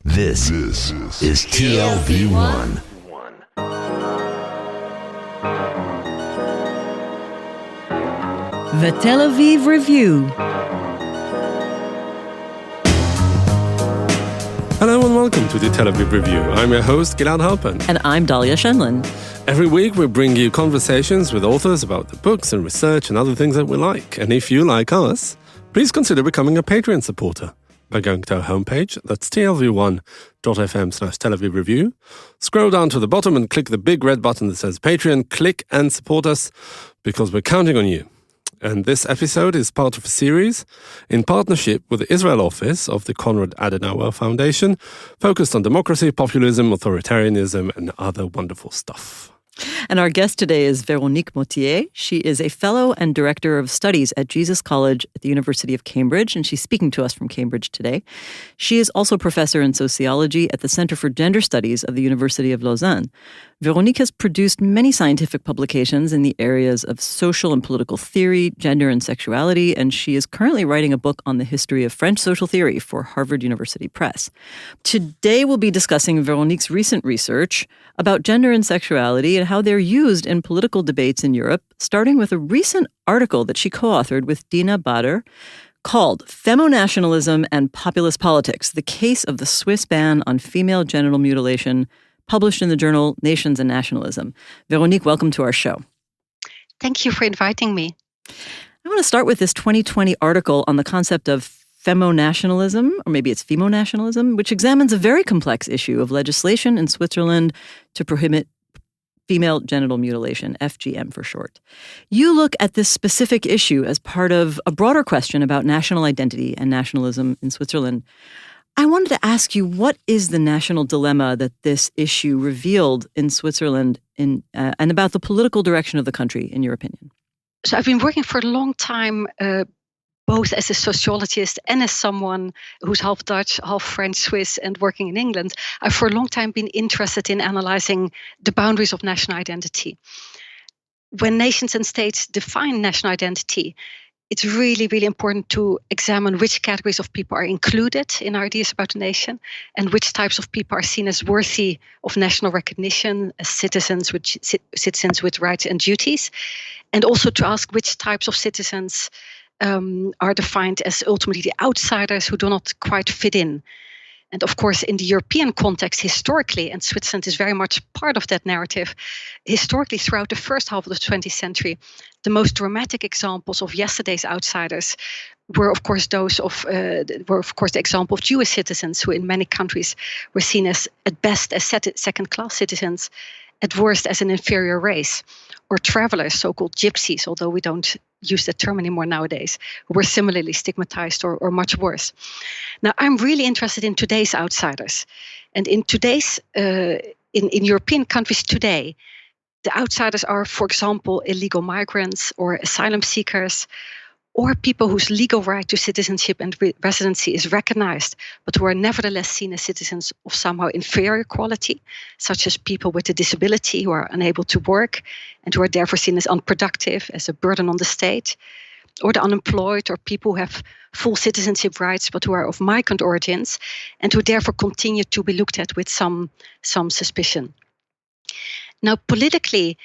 This is TLV1. The Tel Aviv Review. Hello and welcome to the Tel Aviv Review. I'm your host, Gilad Halpern. And I'm Dalia Shenlin. Every week we bring you conversations with authors about the books and research and other things that we like. And if you like us, please consider becoming a Patreon supporter by going to our homepage, that's tlv1.fm/Tel Aviv Review. Scroll down to the bottom and click the big red button that says Patreon. Click and support us because we're counting on you. And this episode is part of a series in partnership with the Israel office of the Konrad Adenauer Foundation, focused on democracy, populism, authoritarianism, and other wonderful stuff. And our guest today is Véronique Mottier. She is a fellow and director of studies at Jesus College at the University of Cambridge, and she's speaking to us from Cambridge today. She is also professor in sociology at the Center for Gender Studies of the University of Lausanne. Véronique has produced many scientific publications in the areas of social and political theory, gender and sexuality, and she is currently writing a book on the history of French social theory for Harvard University Press. Today we'll be discussing Véronique's recent research about gender and sexuality and how they're used in political debates in Europe, starting with a recent article that she co-authored with Dina Bader called Femonationalism and Populist Politics, the Case of the Swiss Ban on Female Genital Mutilation, published in the journal Nations and Nationalism. Véronique, welcome to our show. Thank you for inviting me. I want to start with this 2020 article on the concept of femonationalism, or maybe it's femonationalism, which examines a very complex issue of legislation in Switzerland to prohibit female genital mutilation, FGM for short. You look at this specific issue as part of a broader question about national identity and nationalism in Switzerland. I wanted to ask you, what is the national dilemma that this issue revealed in Switzerland and about the political direction of the country, in your opinion? So I've been working for a long time, both as a sociologist and as someone who's half Dutch, half French, Swiss, and working in England. I've for a long time been interested in analyzing the boundaries of national identity. When nations and states define national identity, it's really, really important to examine which categories of people are included in our ideas about the nation and which types of people are seen as worthy of national recognition as citizens with rights and duties, and also to ask which types of citizens are defined as ultimately the outsiders who do not quite fit in. And of course, in the European context, historically, and Switzerland is very much part of that narrative, historically throughout the first half of the 20th century, the most dramatic examples of yesterday's outsiders were, of course, the example of Jewish citizens who in many countries were seen as, at best, as second-class citizens, at worst as an inferior race, or travelers, so-called gypsies, although we don't use that term anymore nowadays, who were similarly stigmatized or much worse. Now, I'm really interested in today's outsiders. And in today's, in European countries today, the outsiders are, for example, illegal migrants or asylum seekers, or people whose legal right to citizenship and residency is recognized, but who are nevertheless seen as citizens of somehow inferior quality, such as people with a disability who are unable to work and who are therefore seen as unproductive, as a burden on the state, or the unemployed, or people who have full citizenship rights but who are of migrant origins and who therefore continue to be looked at with some suspicion. Now, politically,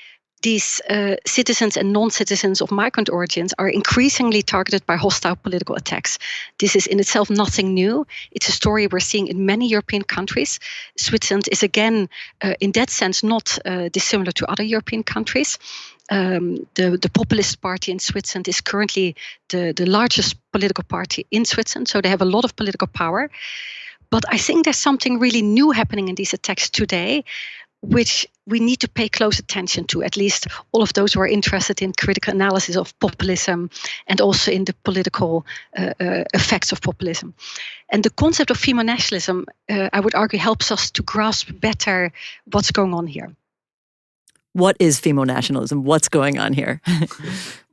these citizens and non-citizens of migrant origins are increasingly targeted by hostile political attacks. This is in itself nothing new. It's a story we're seeing in many European countries. Switzerland is again, in that sense, not dissimilar to other European countries. The Populist Party in Switzerland is currently the largest political party in Switzerland, so they have a lot of political power. But I think there's something really new happening in these attacks today, which we need to pay close attention to, at least all of those who are interested in critical analysis of populism and also in the political effects of populism. And the concept of femonationalism, I would argue, helps us to grasp better what's going on here. What is femonationalism? What's going on here?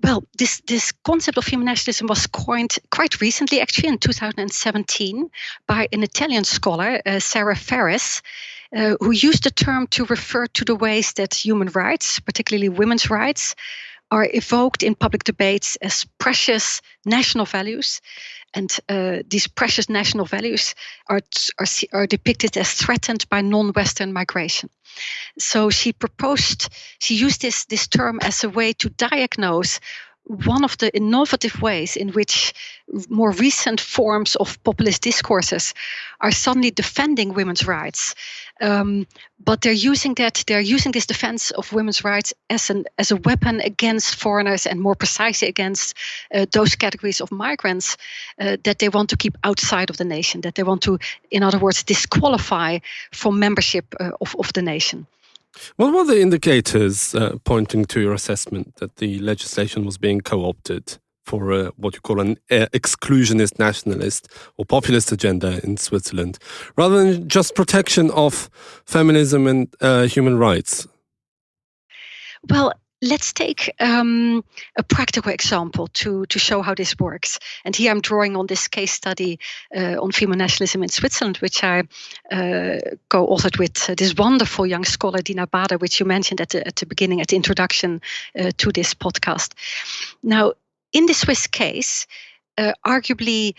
Well, this concept of femonationalism was coined quite recently, actually in 2017, by an Italian scholar, Sarah Ferris, who used the term to refer to the ways that human rights, particularly women's rights, are evoked in public debates as precious national values And these precious national values are depicted as threatened by non-Western migration. So she used this term as a way to diagnose one of the innovative ways in which more recent forms of populist discourses are suddenly defending women's rights. But they're using this defense of women's rights as a weapon against foreigners, and more precisely against those categories of migrants that they want to keep outside of the nation, that they want to, in other words, disqualify from membership of the nation. What were the indicators pointing to your assessment that the legislation was being co-opted for what you call an exclusionist nationalist or populist agenda in Switzerland, rather than just protection of feminism and human rights? Well, let's take a practical example to show how this works. And here I'm drawing on this case study on female nationalism in Switzerland, which I co-authored with this wonderful young scholar, Dina Bader, which you mentioned at the beginning, at the introduction to this podcast. Now, in the Swiss case, arguably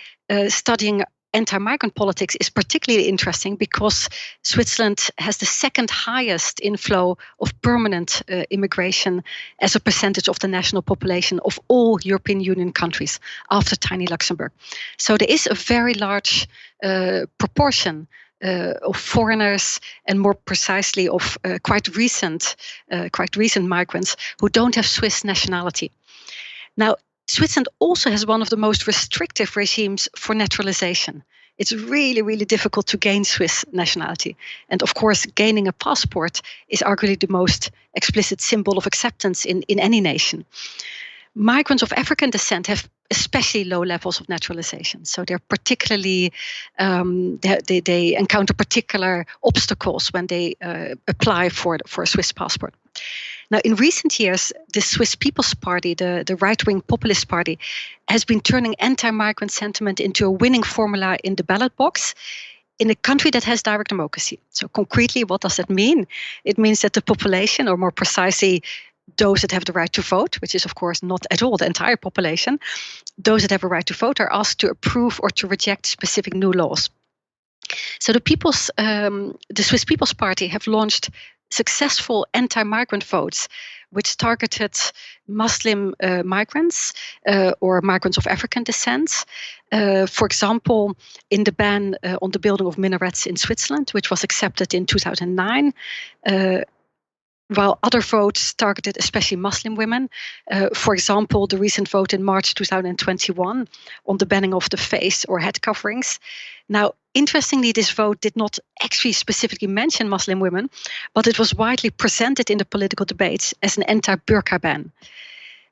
studying anti-migrant politics is particularly interesting because Switzerland has the second highest inflow of permanent immigration as a percentage of the national population of all European Union countries, after tiny Luxembourg. So there is a very large proportion of foreigners, and more precisely of quite recent migrants who don't have Swiss nationality. Now, Switzerland also has one of the most restrictive regimes for naturalization. It's really, really difficult to gain Swiss nationality. And of course, gaining a passport is arguably the most explicit symbol of acceptance in any nation. Migrants of African descent have especially low levels of naturalization. So they're particularly, they encounter particular obstacles when they apply for a Swiss passport. Now, in recent years, the Swiss People's Party, the right-wing populist party, has been turning anti-migrant sentiment into a winning formula in the ballot box in a country that has direct democracy. So concretely, what does that mean? It means that the population, or more precisely, those that have the right to vote, which is of course not at all the entire population, those that have a right to vote are asked to approve or to reject specific new laws. So the Swiss People's Party have launched successful anti-migrant votes, which targeted Muslim migrants or migrants of African descent. For example, in the ban on the building of minarets in Switzerland, which was accepted in 2009, while other votes targeted especially Muslim women. For example, the recent vote in March 2021 on the banning of the face or head coverings. Now, interestingly, this vote did not actually specifically mention Muslim women, but it was widely presented in the political debates as an anti-burqa ban.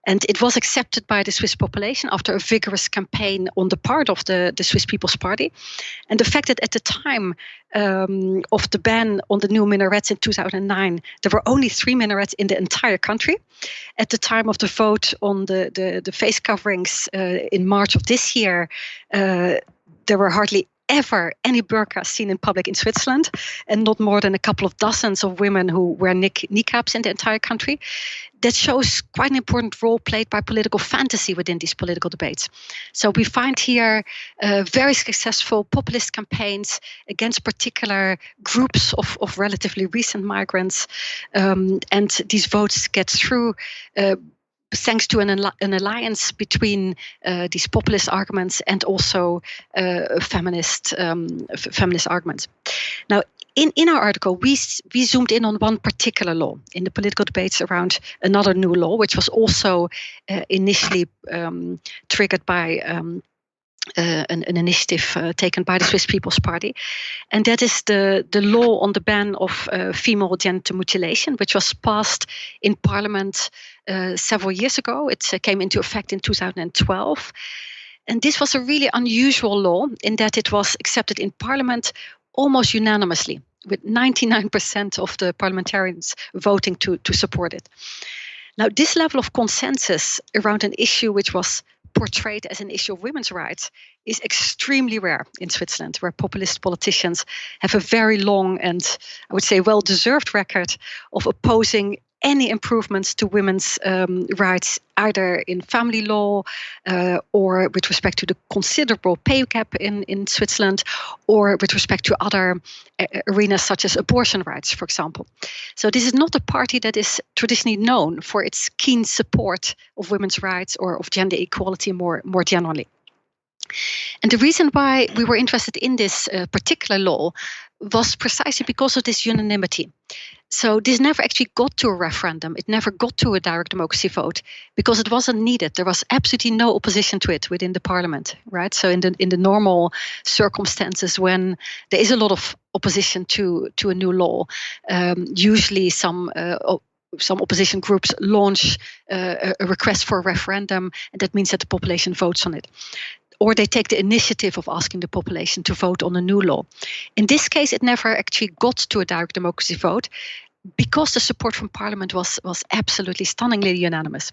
And it was accepted by the Swiss population after a vigorous campaign on the part of the Swiss People's Party. And the fact that at the time of the ban on the new minarets in 2009, there were only 3 minarets in the entire country. At the time of the vote on the face coverings in March of this year, there were hardly ever any burqas seen in public in Switzerland, and not more than a couple of dozens of women who wear niqabs in the entire country. That shows quite an important role played by political fantasy within these political debates. So we find here very successful populist campaigns against particular groups of relatively recent migrants, and these votes get through thanks to an alliance between these populist arguments and also feminist arguments. Now, in our article, we zoomed in on one particular law in the political debates around another new law, which was also initially triggered by an initiative taken by the Swiss People's Party. And that is the law on the ban of female genital mutilation, which was passed in Parliament several years ago. It came into effect in 2012. And this was a really unusual law in that it was accepted in Parliament almost unanimously, with 99% of the parliamentarians voting to support it. Now, this level of consensus around an issue which was portrayed as an issue of women's rights is extremely rare in Switzerland, where populist politicians have a very long and, I would say, well-deserved record of opposing any improvements to women's rights, either in family law or with respect to the considerable pay gap in Switzerland, or with respect to other arenas such as abortion rights, for example. So this is not a party that is traditionally known for its keen support of women's rights or of gender equality more generally. And the reason why we were interested in this particular law was precisely because of this unanimity. So this never actually got to a referendum. It never got to a direct democracy vote because it wasn't needed. There was absolutely no opposition to it within the parliament, right? So in the normal circumstances when there is a lot of opposition to a new law, usually some opposition groups launch a request for a referendum, and that means that the population votes on it. Or they take the initiative of asking the population to vote on a new law. In this case, it never actually got to a direct democracy vote because the support from Parliament was absolutely stunningly unanimous.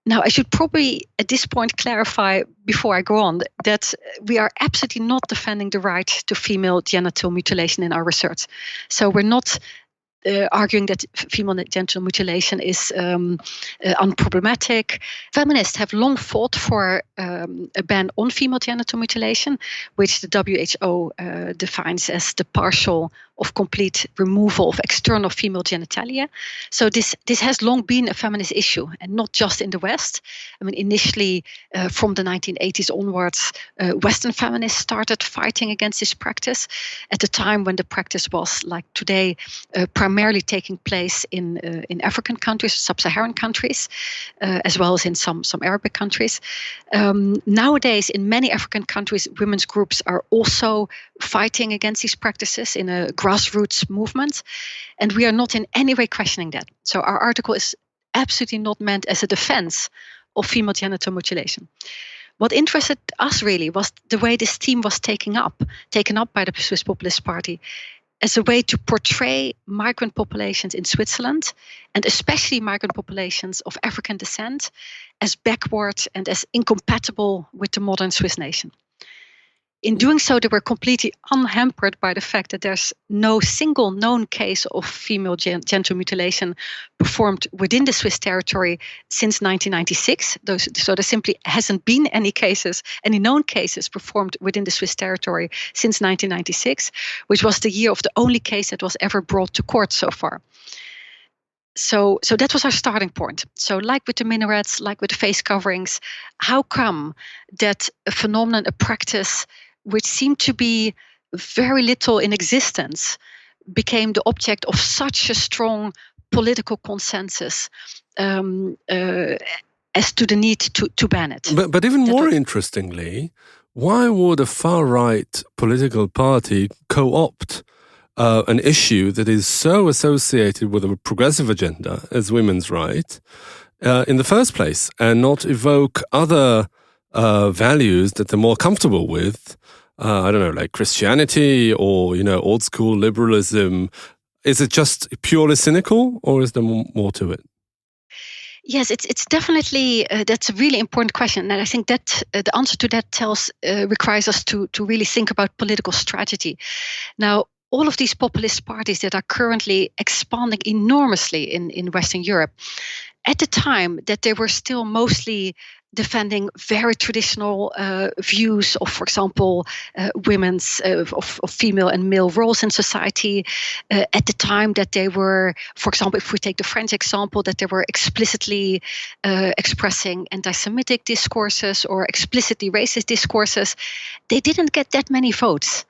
Now, I should probably at this point clarify before I go on that we are absolutely not defending the right to female genital mutilation in our research. So we're not arguing that female genital mutilation is unproblematic. Feminists have long fought for a ban on female genital mutilation, which the WHO defines as the partial of complete removal of external female genitalia. So this has long been a feminist issue, and not just in the West. I mean, initially from the 1980s onwards, Western feminists started fighting against this practice at the time when the practice was, like today, primarily taking place in African countries, sub-Saharan countries, as well as in some Arabic countries. Nowadays, in many African countries, women's groups are also fighting against these practices in a grassroots movement, and we are not in any way questioning that. So our article is absolutely not meant as a defense of female genital mutilation. What interested us really was the way this theme was taken up by the Swiss Populist Party as a way to portray migrant populations in Switzerland, and especially migrant populations of African descent, as backward and as incompatible with the modern Swiss nation. In doing so, they were completely unhampered by the fact that there's no single known case of female genital mutilation performed within the Swiss territory since 1996. So there simply hasn't been any known cases performed within the Swiss territory since 1996, which was the year of the only case that was ever brought to court so far. So that was our starting point. So like with the minarets, like with the face coverings, how come that a phenomenon, a practice which seemed to be very little in existence, became the object of such a strong political consensus as to the need to ban it? But even more interestingly, why would a far-right political party co-opt an issue that is so associated with a progressive agenda as women's rights in the first place, and not evoke other values that they're more comfortable with? I don't know, like Christianity or, old school liberalism. Is it just purely cynical, or is there more to it? Yes, it's definitely, that's a really important question. And I think that the answer to that requires us to really think about political strategy. Now, all of these populist parties that are currently expanding enormously in Western Europe, at the time that they were still mostly defending very traditional views of, for example, women's, of female and male roles in society, at the time that they were, for example, if we take the French example, that they were explicitly expressing anti-Semitic discourses or explicitly racist discourses, they didn't get that many votes.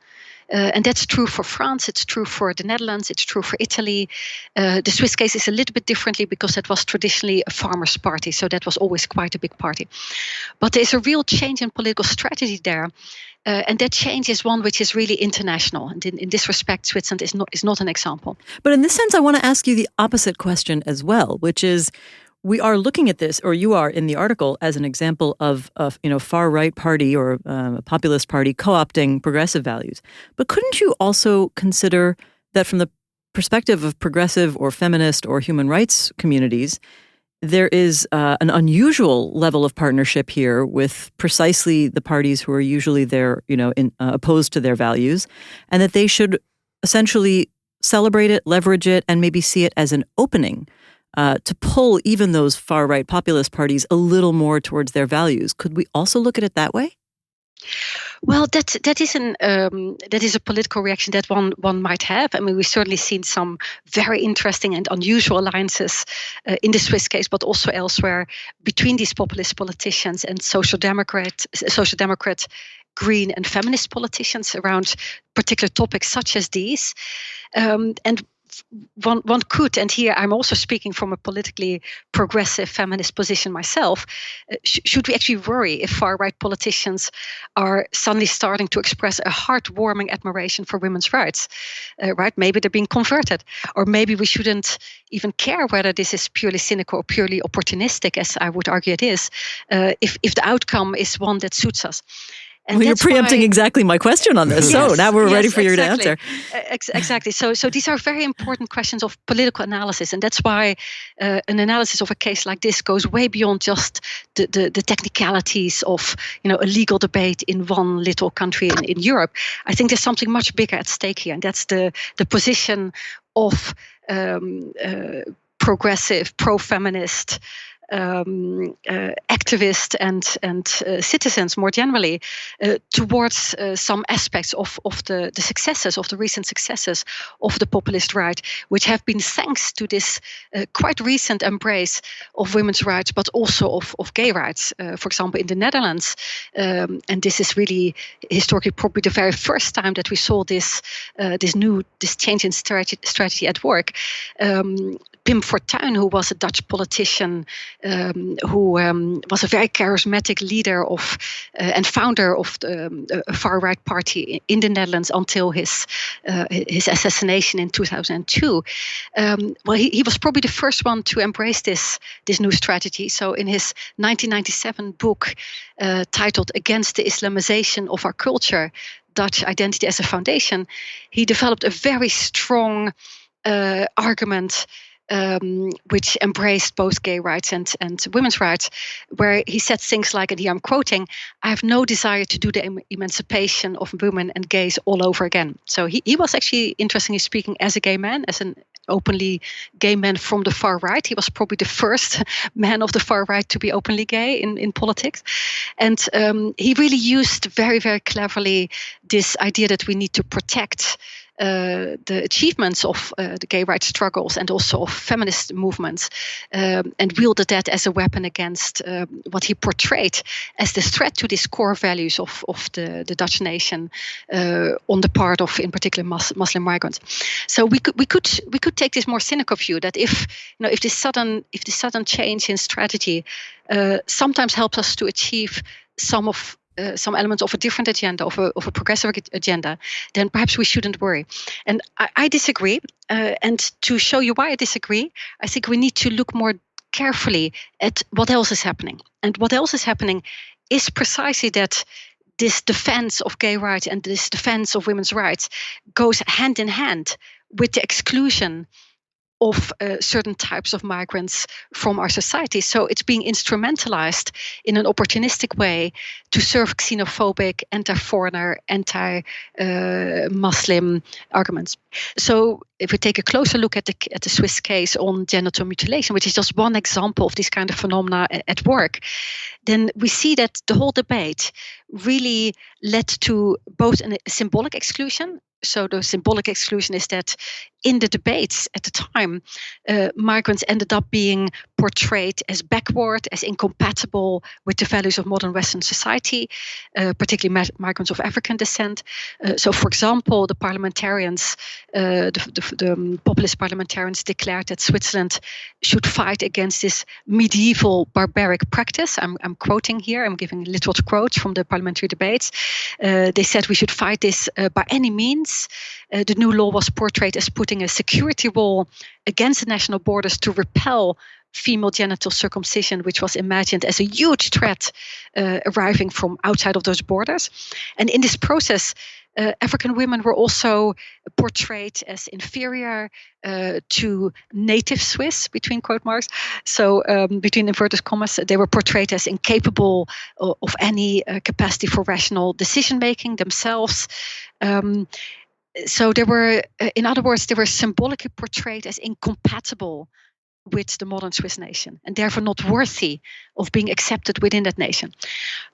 And that's true for France, it's true for the Netherlands, it's true for Italy. The Swiss case is a little bit differently because it was traditionally a farmers' party, so that was always quite a big party. But there's a real change in political strategy there, and that change is one which is really international. And in this respect, Switzerland is not an example. But in this sense, I want to ask you the opposite question as well, which is, we are looking at this, or you are in the article, as an example of a far-right party or a populist party co-opting progressive values. But couldn't you also consider that from the perspective of progressive or feminist or human rights communities, there is an unusual level of partnership here with precisely the parties who are usually there, opposed to their values, and that they should essentially celebrate it, leverage it, and maybe see it as an opening to pull even those far-right populist parties a little more towards their values. Could we also look at it that way? Well, that is a political reaction that one might have. I mean, we've certainly seen some very interesting and unusual alliances in the Swiss case, but also elsewhere between these populist politicians and social democrat, green and feminist politicians around particular topics such as these. And one could, and here I'm also speaking from a politically progressive feminist position myself, should we actually worry if far-right politicians are suddenly starting to express a heartwarming admiration for women's rights, right? Maybe they're being converted, or maybe we shouldn't even care whether this is purely cynical or purely opportunistic, as I would argue it is, if the outcome is one that suits us. And well, you're preempting exactly my question on this. So now we're ready for you to answer. Exactly. So these are very important questions of political analysis. And that's why an analysis of a case like this goes way beyond just the technicalities of a legal debate in one little country in Europe. I think there's something much bigger at stake here. And that's the position of progressive, pro-feminist activists and citizens more generally towards some aspects of the successes, of the recent successes of the populist right, which have been thanks to this quite recent embrace of women's rights, but also of gay rights. For example, in the Netherlands, and this is really historically probably the very first time that we saw this change in strategy at work. Pim Fortuyn, who was a Dutch politician, who was a very charismatic leader of and founder of the far-right party in the Netherlands until his assassination in 2002. Well, he was probably the first one to embrace this new strategy. So in his 1997 book titled "Against the Islamization of Our Culture, Dutch Identity as a Foundation," he developed a very strong argument which embraced both gay rights and women's rights, where he said things like, and here I'm quoting, "I have no desire to do the emancipation of women and gays all over again." So he was actually, interestingly speaking, as a gay man, as an openly gay man from the far right. He was probably the first man of the far right to be openly gay in politics. And he really used very, very cleverly this idea that we need to protect the achievements of the gay rights struggles and also of feminist movements, and wielded that as a weapon against what he portrayed as the threat to these core values of the Dutch nation on the part of, in particular, Muslim migrants. So we could take this more cynical view that if this sudden change in strategy sometimes helps us to achieve some elements of a different agenda, of a progressive agenda, then perhaps we shouldn't worry. And I disagree. And to show you why I disagree, I think we need to look more carefully at what else is happening. And what else is happening is precisely that this defense of gay rights and this defense of women's rights goes hand in hand with the exclusion of certain types of migrants from our society. So it's being instrumentalized in an opportunistic way to serve xenophobic, anti-foreigner, anti-Muslim arguments. So if we take a closer look at the Swiss case on genital mutilation, which is just one example of this kind of phenomena at work, then we see that the whole debate really led to both a symbolic exclusion. So the symbolic exclusion is that in the debates at the time, migrants ended up being portrayed as backward, as incompatible with the values of modern Western society, particularly migrants of African descent. So, for example, the parliamentarians, the populist parliamentarians declared that Switzerland should fight against this medieval barbaric practice. I'm quoting here, I'm giving literal quotes from the parliamentary debates. They said we should fight this by any means. The new law was portrayed as putting a security wall against the national borders to repel female genital circumcision, which was imagined as a huge threat arriving from outside of those borders. And in this process, African women were also portrayed as inferior to native Swiss, between quote marks. So between inverted commas, they were portrayed as incapable of any capacity for rational decision-making themselves. So they were, in other words, they were symbolically portrayed as incompatible with the modern Swiss nation and therefore not worthy of being accepted within that nation.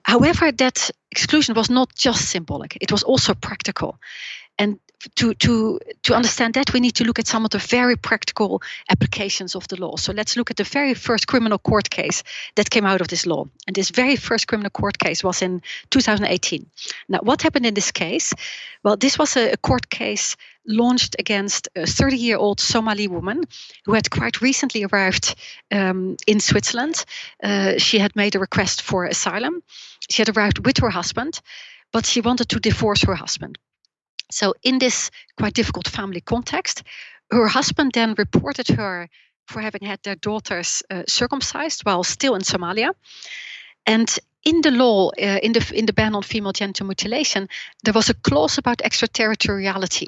However, that exclusion was not just symbolic, it was also practical. And to understand that, we need to look at some of the very practical applications of the law. So let's look at the very first criminal court case that came out of this law. And this very first criminal court case was in 2018. Now, what happened in this case? Well, this was a court case launched against a 30-year-old Somali woman who had quite recently arrived in Switzerland. She had made a request for asylum. She had arrived with her husband, but she wanted to divorce her husband. So in this quite difficult family context, her husband then reported her for having had their daughters circumcised while still in Somalia. And in the law, in the ban on female genital mutilation, there was a clause about extraterritoriality.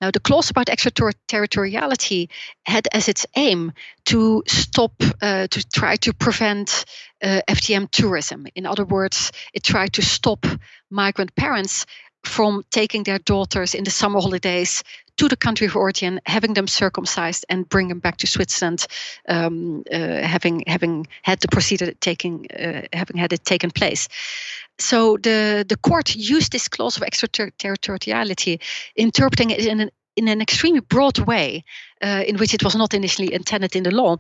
Now, the clause about extraterritoriality had as its aim to stop, to try to prevent FGM tourism. In other words, it tried to stop migrant parents from taking their daughters in the summer holidays to the country of origin, having them circumcised, and bring them back to Switzerland, having had the procedure having had it taken place. So the court used this clause of extraterritoriality, interpreting it in an extremely broad way, in which it was not initially intended in the law,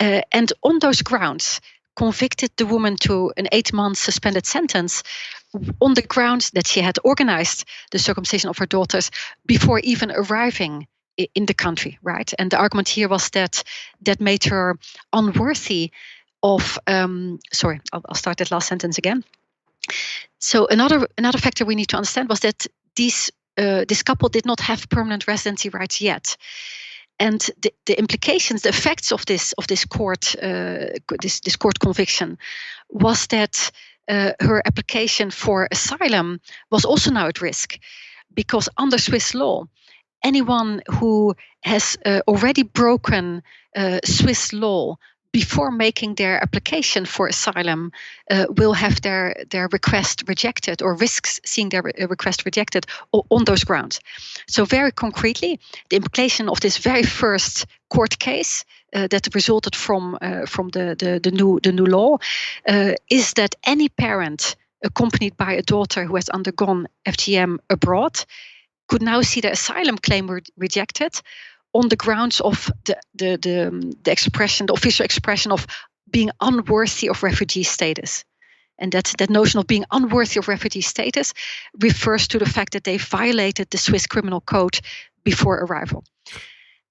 and on those grounds convicted the woman to an 8-month suspended sentence on the grounds that she had organized the circumcision of her daughters before even arriving in the country, right? And the argument here was that made her unworthy of. Sorry, I'll start that last sentence again. So another factor we need to understand was that this couple did not have permanent residency rights yet. And the implications, the effects of this court conviction was that her application for asylum was also now at risk, because under Swiss law, anyone who has already broken Swiss law before making their application for asylum will have their request rejected, or risks seeing their request rejected on those grounds. So very concretely, the implication of this very first court case that resulted from the new law is that any parent accompanied by a daughter who has undergone FGM abroad could now see their asylum claim rejected on the grounds of the official expression of being unworthy of refugee status. And that notion of being unworthy of refugee status refers to the fact that they violated the Swiss criminal code before arrival.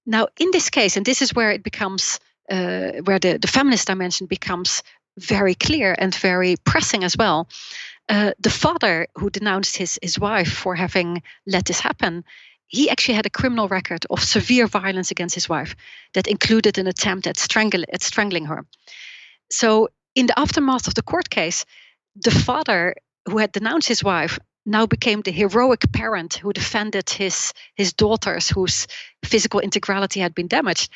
Now, in this case, and this is where it becomes, where the feminist dimension becomes very clear and very pressing as well, the father who denounced his wife for having let this happen, he actually had a criminal record of severe violence against his wife that included an attempt at strangling her. So in the aftermath of the court case, the father who had denounced his wife now became the heroic parent who defended his daughters whose physical integrity had been damaged,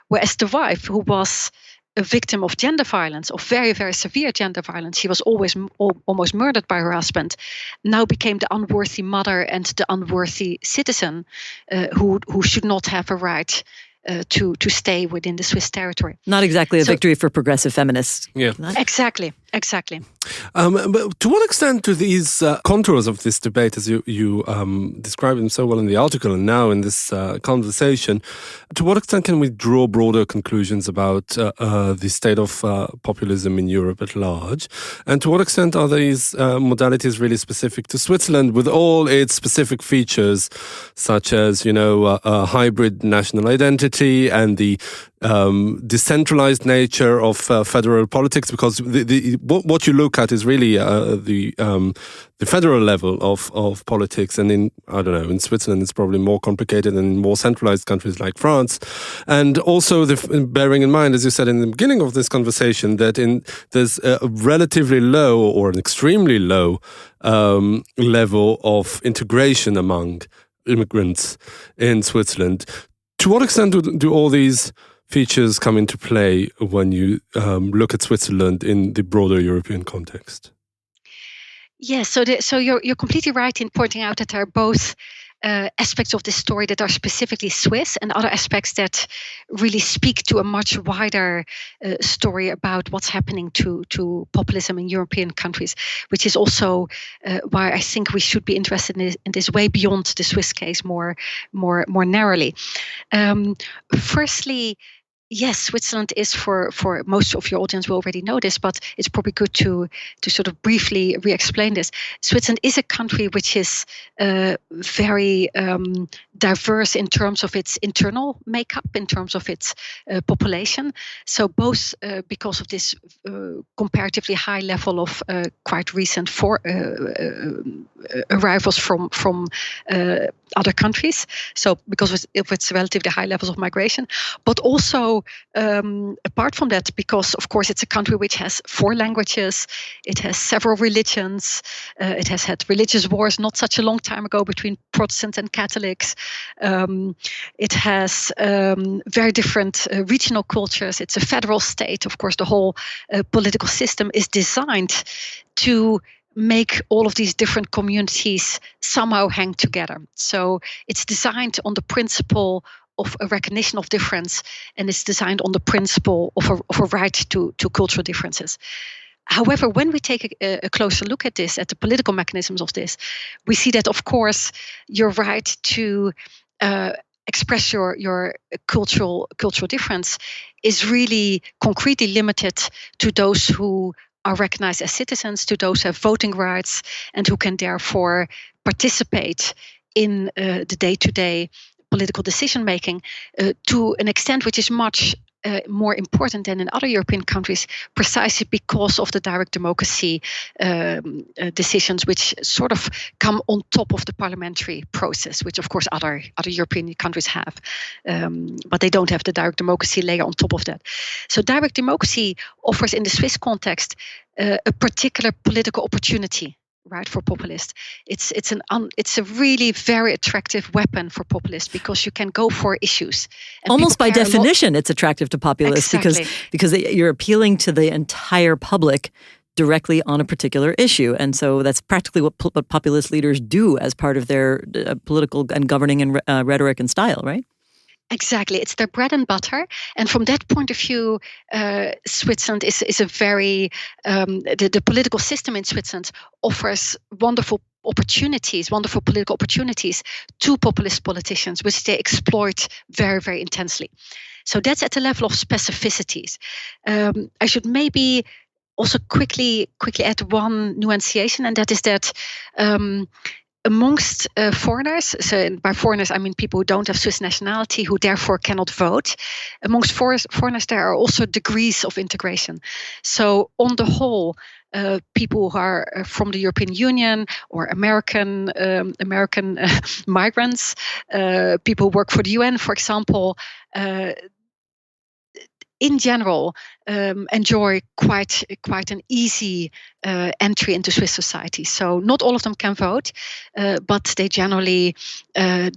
whereas the wife, who was a victim of gender violence, of very, very severe gender violence, she was almost murdered by her husband, now became the unworthy mother and the unworthy citizen who should not have a right to stay within the Swiss territory. Not exactly a victory for progressive feminists. Yeah, exactly. But to what extent do these contours of this debate, as you describe them so well in the article and now in this conversation, to what extent can we draw broader conclusions about the state of populism in Europe at large? And to what extent are these modalities really specific to Switzerland, with all its specific features, such as, a hybrid national identity and the decentralized nature of federal politics? Because what you look at is really the federal level of politics, and in Switzerland it's probably more complicated than in more centralized countries like France. And also bearing in mind, as you said in the beginning of this conversation, that there's a relatively low or an extremely low level of integration among immigrants in Switzerland. To what extent do all these features come into play when you look at Switzerland in the broader European context? Yes, so you're completely right in pointing out that there are both aspects of this story that are specifically Swiss, and other aspects that really speak to a much wider story about what's happening to populism in European countries, which is also why I think we should be interested in this way beyond the Swiss case more narrowly. Firstly, yes, Switzerland is for most of your audience will already know this, but it's probably good to sort of briefly re-explain this. Switzerland is a country which is very diverse in terms of its internal makeup, in terms of its population. So both because of this comparatively high level of quite recent arrivals from other countries. So because of its relatively high levels of migration, but also apart from that, because of course it's a country which has 4 languages, it has several religions, it has had religious wars not such a long time ago between Protestants and Catholics. It has very different regional cultures. It's a federal state. Of course, the whole political system is designed to make all of these different communities somehow hang together. So it's designed on the principle of a recognition of difference, and it's designed on the principle of a right to cultural differences. However, when we take a closer look at this, at the political mechanisms of this, we see that, of course, your right to express your cultural difference is really concretely limited to those who are recognized as citizens, to those who have voting rights, and who can therefore participate in the day-to-day political decision-making to an extent which is much more important than in other European countries, precisely because of the direct democracy decisions which sort of come on top of the parliamentary process, which of course other European countries have, but they don't have the direct democracy layer on top of that. So direct democracy offers in the Swiss context a particular political opportunity, right, for populists. It's a really very attractive weapon for populists because you can go for issues. And almost by definition, it's attractive to populists because you're appealing to the entire public directly on a particular issue. And so that's practically what populist leaders do as part of their political and governing and rhetoric and style, right? Exactly. It's their bread and butter. And from that point of view, Switzerland is a very, the political system in Switzerland offers wonderful political opportunities to populist politicians, which they exploit very, very intensely. So that's at the level of specificities. I should maybe also quickly add one nuanciation, and that is that amongst foreigners, so by foreigners I mean people who don't have Swiss nationality, who therefore cannot vote, amongst foreigners there are also degrees of integration. So on the whole, people who are from the European Union or American migrants, people who work for the UN, for example, in general, enjoy quite an easy entry into Swiss society. So not all of them can vote, but they generally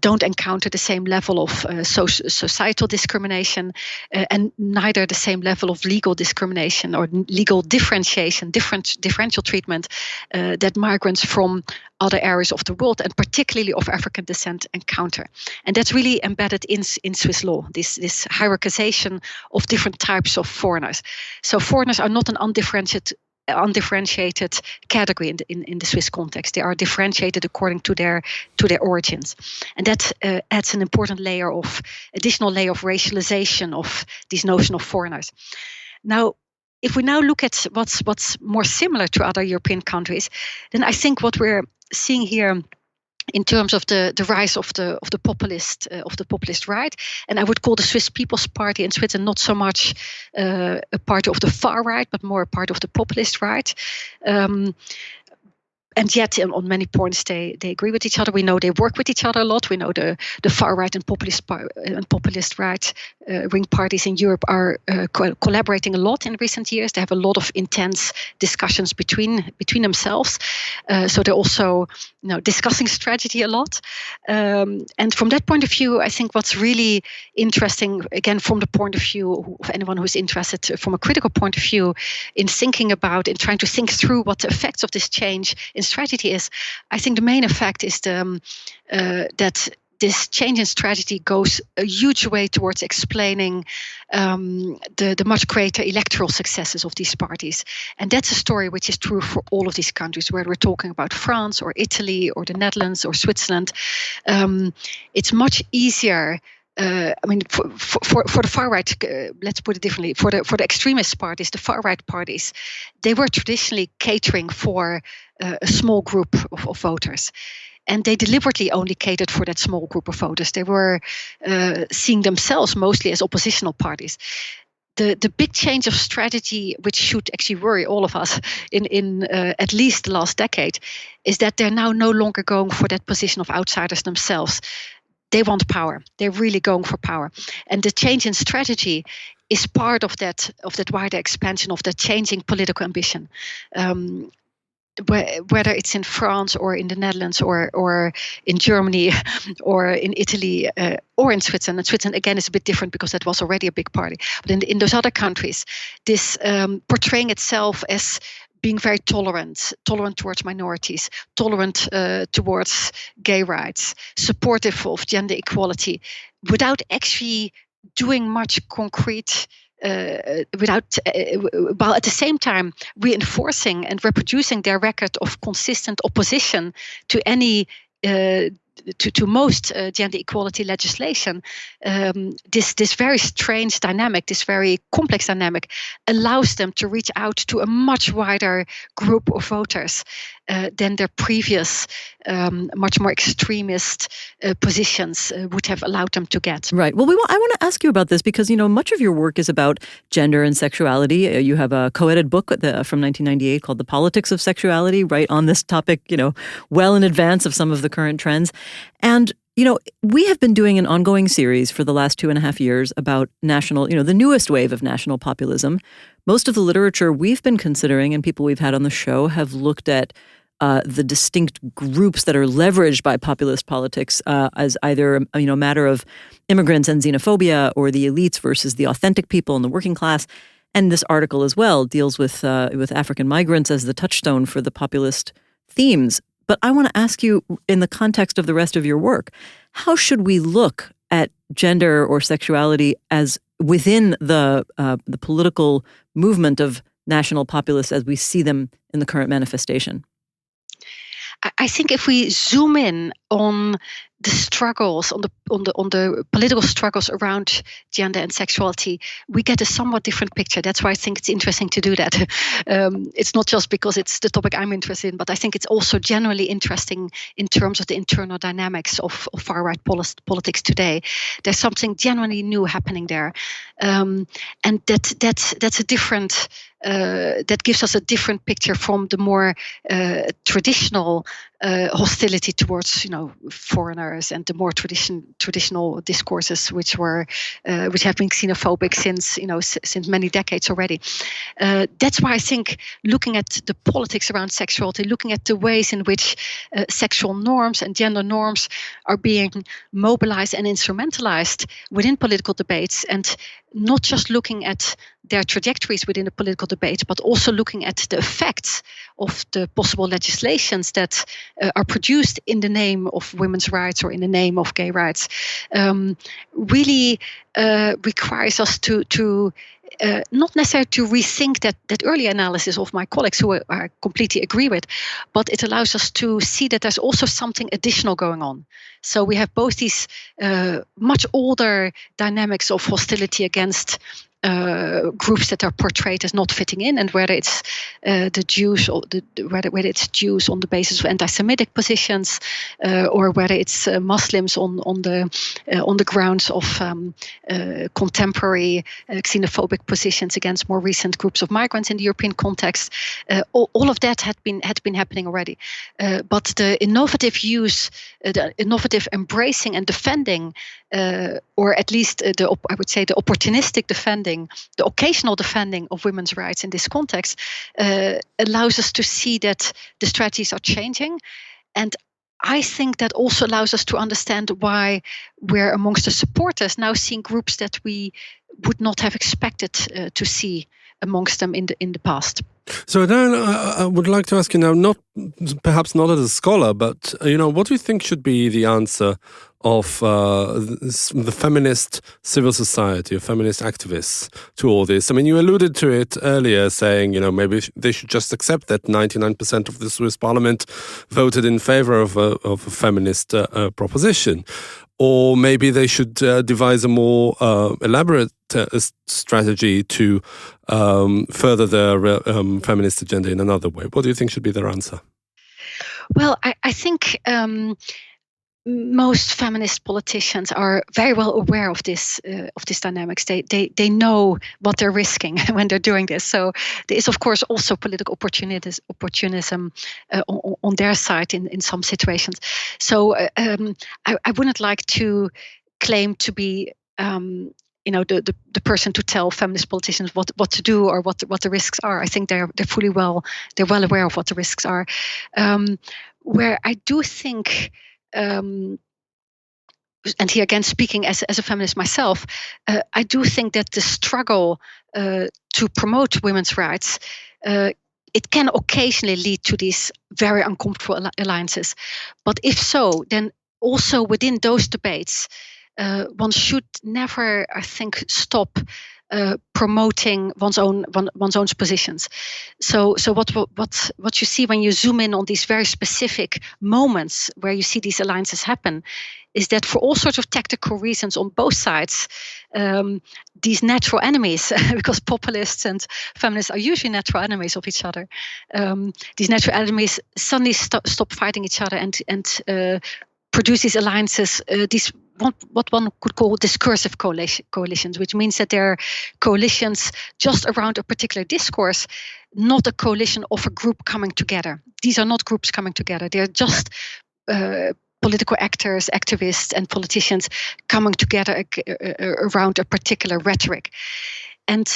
don't encounter the same level of societal discrimination, and neither the same level of legal discrimination or legal differential treatment that migrants from other areas of the world, and particularly of African descent, encounter. And that's really embedded in Swiss law, this hierarchization of different types of foreigners. So foreigners are not an undifferentiated category in the Swiss context. They are differentiated according to their origins, and that adds an important additional layer of racialization of this notion of foreigners. Now, if we now look at what's more similar to other European countries, then I think what we're seeing here in terms of the rise of the populist right, and I would call the Swiss People's Party in Switzerland not so much a party of the far right, but more a part of the populist right. And yet, on many points, they agree with each other. We know they work with each other a lot. We know the far right and populist right wing parties in Europe are collaborating a lot in recent years. They have a lot of intense discussions between themselves. So they're also discussing strategy a lot. And from that point of view, I think what's really interesting, again, from the point of view of anyone who's interested from a critical point of view in trying to think through what the effects of this change in strategy is, I think the main effect is that this change in strategy goes a huge way towards explaining the much greater electoral successes of these parties. And that's a story which is true for all of these countries, whether we're talking about France or Italy or the Netherlands or Switzerland. It's much easier. For the far right, let's put it differently. For the extremist parties, the far right parties, they were traditionally catering for a small group of voters. And they deliberately only catered for that small group of voters. They were seeing themselves mostly as oppositional parties. The big change of strategy, which should actually worry all of us in at least the last decade, is that they're now no longer going for that position of outsiders themselves. They want power. They're really going for power. And the change in strategy is part of that wider expansion of the changing political ambition. Whether it's in France or in the Netherlands or in Germany or in Italy or in Switzerland. And Switzerland, again, is a bit different because that was already a big party. But in those other countries, this portraying itself as being very tolerant towards minorities, tolerant towards gay rights, supportive of gender equality, without actually doing much concrete, while at the same time reinforcing and reproducing their record of consistent opposition to any to most gender equality legislation. This very strange dynamic, this very complex dynamic, allows them to reach out to a much wider group of voters than their previous, much more extremist positions would have allowed them to get. Right. Well, I want to ask you about this because, much of your work is about gender and sexuality. You have a co-edited book from 1998 called The Politics of Sexuality, right on this topic, well in advance of some of the current trends. And, we have been doing an ongoing series for the last 2.5 years about national, the newest wave of national populism. Most of the literature we've been considering and people we've had on the show have looked at the distinct groups that are leveraged by populist politics as either a matter of immigrants and xenophobia or the elites versus the authentic people and the working class. And this article as well deals with African migrants as the touchstone for the populist themes. But I want to ask you, in the context of the rest of your work, how should we look at gender or sexuality as within the political movement of national populists as we see them in the current manifestation? I think if we zoom in on the struggles, on the political struggles around gender and sexuality, we get a somewhat different picture. That's why I think it's interesting to do that. It's not just because it's the topic I'm interested in, but I think it's also generally interesting in terms of the internal dynamics of far-right politics today. There's something genuinely new happening there, and that's a different. That gives us a different picture from the more traditional hostility towards, foreigners and the more traditional discourses which have been xenophobic since many decades already. That's why I think looking at the politics around sexuality, looking at the ways in which sexual norms and gender norms are being mobilized and instrumentalized within political debates, and not just looking at their trajectories within the political debate, but also looking at the effects of the possible legislations that are produced in the name of women's rights or in the name of gay rights, really requires us to not necessarily to rethink that early analysis of my colleagues, who I completely agree with, but it allows us to see that there's also something additional going on. So we have both these much older dynamics of hostility against groups that are portrayed as not fitting in, and whether it's the Jews or whether it's Jews on the basis of anti-Semitic positions, or whether it's Muslims on the grounds of contemporary xenophobic positions against more recent groups of migrants in the European context. All of that had been happening already, but the innovative use, the innovative embracing and defending, or at least I would say the opportunistic defending, the occasional defending of women's rights in this context, allows us to see that the strategies are changing. And I think that also allows us to understand why we're amongst the supporters now seeing groups that we would not have expected to see amongst them in the past. So then I would like to ask you now, perhaps not as a scholar, but what do you think should be the answer of the feminist civil society, or feminist activists to all this? I mean, you alluded to it earlier, saying, maybe they should just accept that 99% of the Swiss parliament voted in favor of a feminist proposition. Or maybe they should devise a more elaborate strategy to further their feminist agenda in another way. What do you think should be their answer? Well, I think most feminist politicians are very well aware of this dynamics. They know what they're risking when they're doing this. So there is, of course, also political opportunism on their side in some situations. So I wouldn't like to claim to be the person to tell feminist politicians what to do or what the risks are. I think they're well aware of what the risks are. Where I do think. And here again, speaking as a feminist myself, I do think that the struggle to promote women's rights, it can occasionally lead to these very uncomfortable alliances. But if so, then also within those debates, one should never, I think, stop promoting one's own positions. So what you see when you zoom in on these very specific moments where you see these alliances happen, is that for all sorts of tactical reasons on both sides, these natural enemies, because populists and feminists are usually natural enemies of each other, these natural enemies suddenly stop fighting each other and produce these alliances, what one could call discursive coalitions, which means that they're coalitions just around a particular discourse, not a coalition of a group coming together. These are not groups coming together. They're just political actors, activists, and politicians coming together around a particular rhetoric. And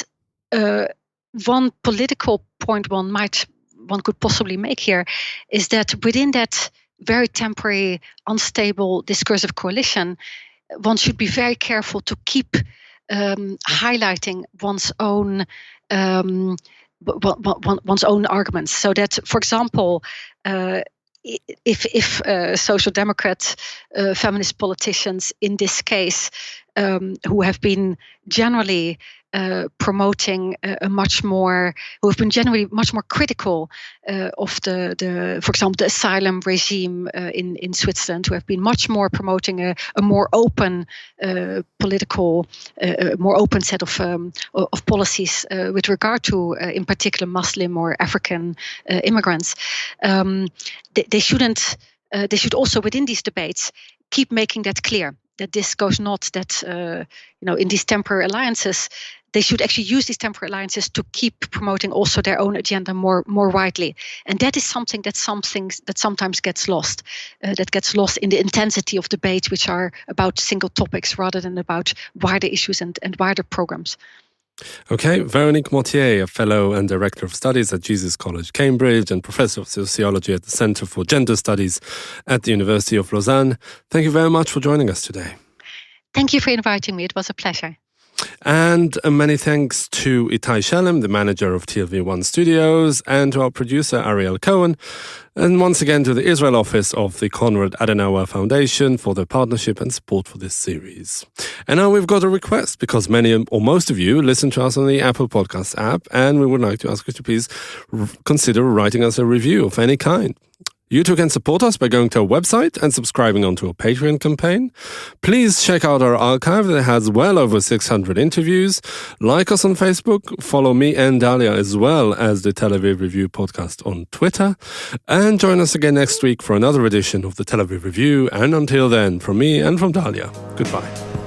one political point one could possibly make here is that within that very temporary, unstable discursive coalition, one should be very careful to keep highlighting one's own arguments. So that, for example, if social democrat feminist politicians in this case, who have been generally promoting who have been generally much more critical of the, for example, the asylum regime in Switzerland, who have been much more promoting a more open political, more open set of policies with regard to, in particular, Muslim or African immigrants. They should also within these debates keep making that clear, that this goes not, that in these temporary alliances, they should actually use these temporary alliances to keep promoting also their own agenda more widely. And that is something that sometimes gets lost. That gets lost in the intensity of debate, which are about single topics rather than about wider issues and wider programs. Okay, Véronique Mottier, a fellow and director of studies at Jesus College, Cambridge, and professor of sociology at the Centre for Gender Studies at the University of Lausanne. Thank you very much for joining us today. Thank you for inviting me. It was a pleasure. And many thanks to Itai Shelem, the manager of TLV1 Studios, and to our producer Ariel Cohen, and once again to the Israel office of the Konrad Adenauer Foundation for their partnership and support for this series. And now we've got a request, because many or most of you listen to us on the Apple Podcast app, and we would like to ask you to please consider writing us a review of any kind. You too can support us by going to our website and subscribing onto our Patreon campaign. Please check out our archive that has well over 600 interviews. Like us on Facebook, follow me and Dalia as well as the Tel Aviv Review podcast on Twitter. And join us again next week for another edition of the Tel Aviv Review. And until then, from me and from Dalia, goodbye.